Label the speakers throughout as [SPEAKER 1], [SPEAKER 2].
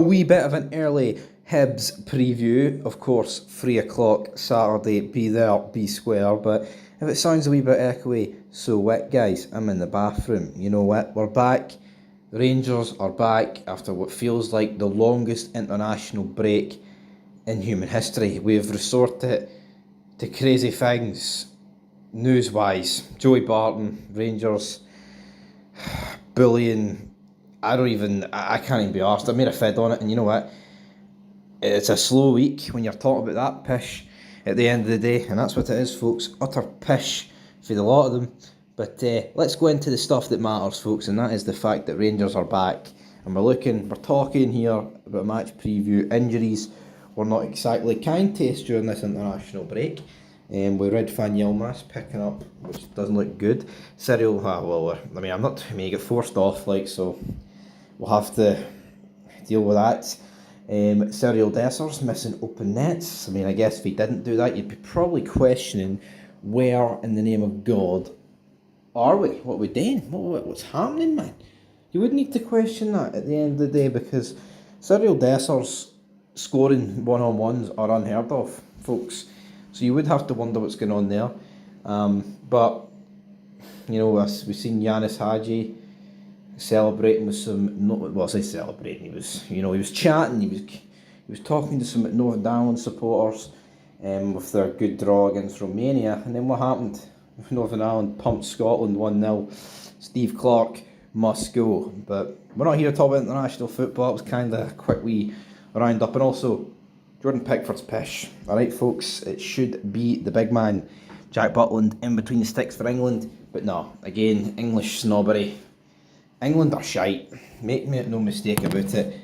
[SPEAKER 1] A wee bit of an early Hibs preview, of course, 3 o'clock Saturday, be there, be square, but if it sounds a wee bit echoey, so what guys, I'm in the bathroom, you know what, we're back, the Rangers are back after what feels like the longest international break in human history. We've resorted to crazy things, news-wise, Joey Barton, Rangers, bullying, I can't even be arsed. I made a fed on it, and you know what? It's a slow week when you're talking about that pish at the end of the day, and that's what it is, folks. Utter pish for the lot of them. But let's go into the stuff that matters, folks, and that is the fact that Rangers are back, and we're talking here about match preview. Injuries were not exactly kind to us during this international break. With Red Fan Yilmaz picking up, which doesn't look good. Cyril, I'm not going to get forced off, so we'll have to deal with that. Cyril Dessers missing open nets. I guess if he didn't do that, you'd be probably questioning where in the name of God are we? What are we doing? What's happening, man? You would need to question that at the end of the day, because Cyril Dessers scoring one-on-ones are unheard of, folks. So you would have to wonder what's going on there. But, we've seen Yanis Hadji celebrating with some, I say celebrating, he was chatting, he was talking to some Northern Ireland supporters with their good draw against Romania, and then what happened? Northern Ireland pumped Scotland 1-0. Steve Clarke must go. But we're not here to talk about international football. It was kind of a quick wee round up, and also Jordan Pickford's pish. Alright folks, it should be the big man, Jack Butland, in between the sticks for England, but no, again, English snobbery. England are shite, make me no mistake about it.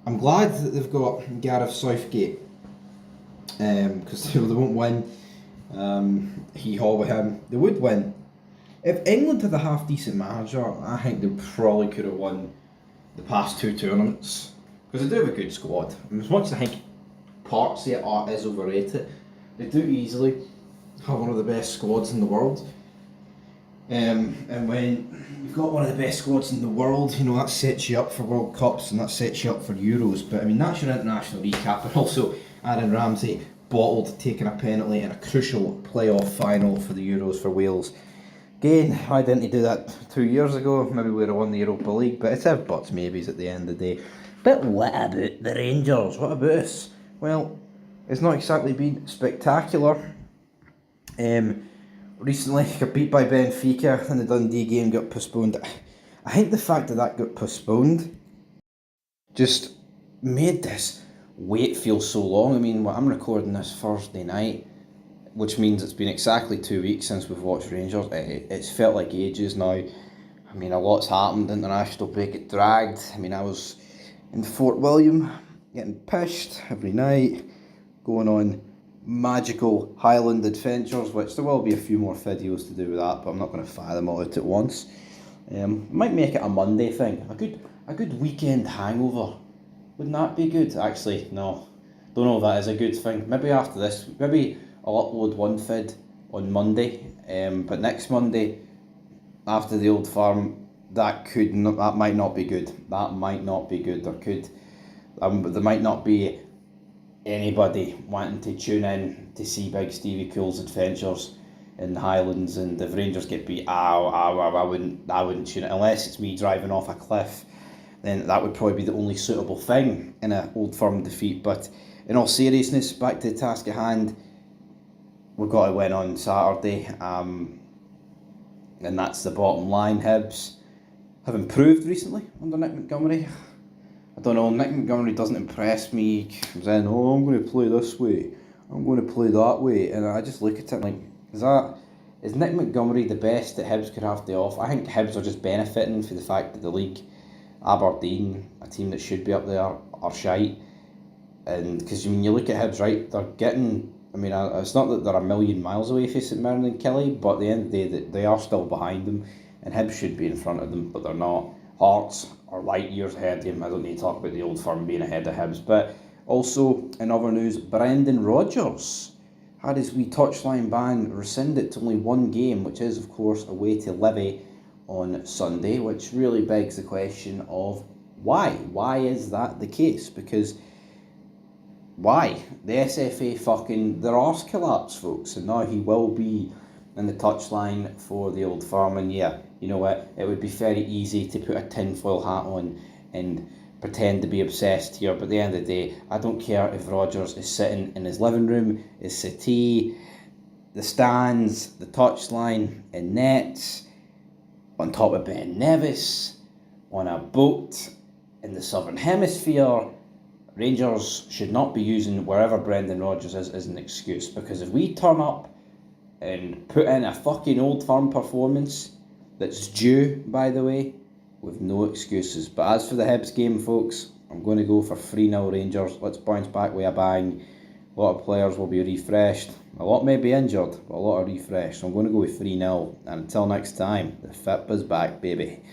[SPEAKER 1] I'm glad that they've got Gareth Southgate, because they won't win. Hee-haw with him. They would win. If England had a half-decent manager, I think they probably could have won the past two tournaments, because they do have a good squad. And as much as I think parts of it is overrated, they do easily have one of the best squads in the world. And when you've got one of the best squads in the world, that sets you up for World Cups and that sets you up for Euros. But that's your international recap. And also Aaron Ramsey bottled taking a penalty in a crucial playoff final for the Euros for Wales. Again, why didn't he do that 2 years ago? Maybe we would have won the Europa League, but it's if buts maybes at the end of the day. But what about the Rangers? What about us? Well, it's not exactly been spectacular. Recently got beat by Benfica and the Dundee game got postponed. I think the fact that got postponed just made this wait feel so long. I'm recording this Thursday night, which means it's been exactly 2 weeks since we've watched Rangers. It's felt like ages now. A lot's happened. International break, it dragged. I was in Fort William getting pished every night, going on magical Highland adventures, which there will be a few more videos to do with that, but I'm not going to fire them all out at once. Might make it a Monday thing. A good weekend hangover. Wouldn't that be good? Actually, no. Don't know if that is a good thing. Maybe after this, maybe I'll upload one vid on Monday, but next Monday, after the Old Firm, that might not be good. That might not be good. There might not be anybody wanting to tune in to see big Stevie Cool's adventures in the Highlands, and if Rangers get beat, I wouldn't tune it unless it's me driving off a cliff. Then that would probably be the only suitable thing in an Old Firm defeat. But in all seriousness, back to the task at hand. We've got to win on Saturday, and that's the bottom line. Hibs have improved recently under Nick Montgomery. I don't know, Nick Montgomery doesn't impress me. He comes in, I'm going to play this way, I'm going to play that way, and I just look at it like, is Nick Montgomery the best that Hibs could have to offer? I think Hibs are just benefiting for the fact that the league, Aberdeen, a team that should be up there, are shite. And because you look at Hibs, right, they're getting, it's not that they're a million miles away from St Mirren and Kelly, but at the end of the day, they are still behind them, and Hibs should be in front of them, but they're not. Hearts are light years ahead of him. I don't need to talk about the Old Firm being ahead of Hibs. But also, in other news, Brendan Rodgers had his wee touchline ban rescinded to only one game, which is, of course, away to Livy on Sunday, which really begs the question of
[SPEAKER 2] Why? Why is that the case? Because why? The SFA fucking, their arse collapsed, folks, and now he will be in the touchline for the Old Firm. And yeah, you know what? It would be very easy to put a tinfoil hat on and pretend to be obsessed here, but at the end of the day, I don't care if Rodgers is sitting in his living room, his settee, the stands, the touchline, in nets, on top of Ben Nevis, on a boat in the Southern Hemisphere. Rangers should not be using wherever Brendan Rodgers is as an excuse, because if we turn up and put in a fucking Old Firm performance that's due, by the way, with no excuses. But as for the Hibs game, folks, I'm going to go for 3-0 Rangers. Let's bounce back with a bang. A lot of players will be refreshed. A lot may be injured, but a lot are refreshed. So I'm going to go with 3-0. And until next time, the FIP is back, baby.